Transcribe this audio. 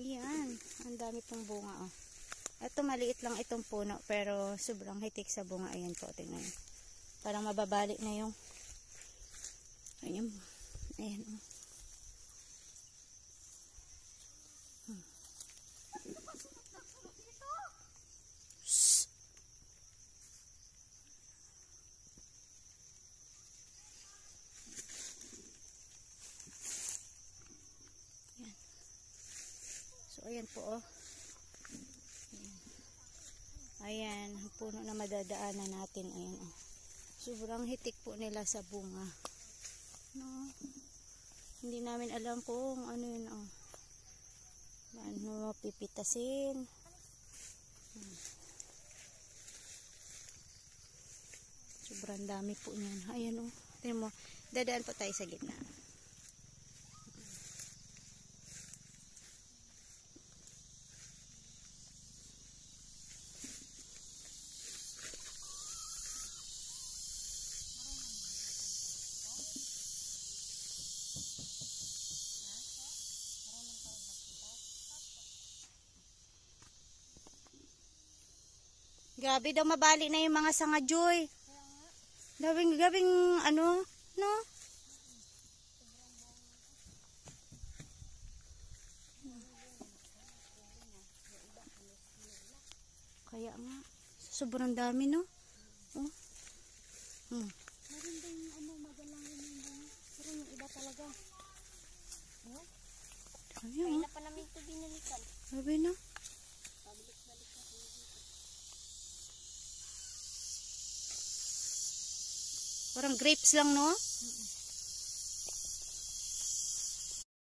Ayan, ang dami pong bunga, oh. Ito maliit lang itong puno, pero sobrang hitik sa bunga. Ayan po, tingnan. Parang mababalik na yung ayan, ayan, oh. Ayan po, oh. Ayan, ang puno na madadaanan natin. Ayan, oh. Sobrang hitik po nila sa bunga. No? Hindi namin alam kung ano yun, oh. Ano pipitasin. Sobrang dami po niyan. Ayan, oh. Tingnan mo, dadaan po tayo sa gitna. Grabe daw, mabali na yung mga sanga, Joy. Gabing ano, no? Kaya nga, sobrang dami, no? Oh. Meron din ano, magalangin yung bunga. Pero yung iba talaga. Oh. Kaya na pa namin ito binalikan. Grabe, no? Pabalik-balik na dito. Parang grapes lang, no?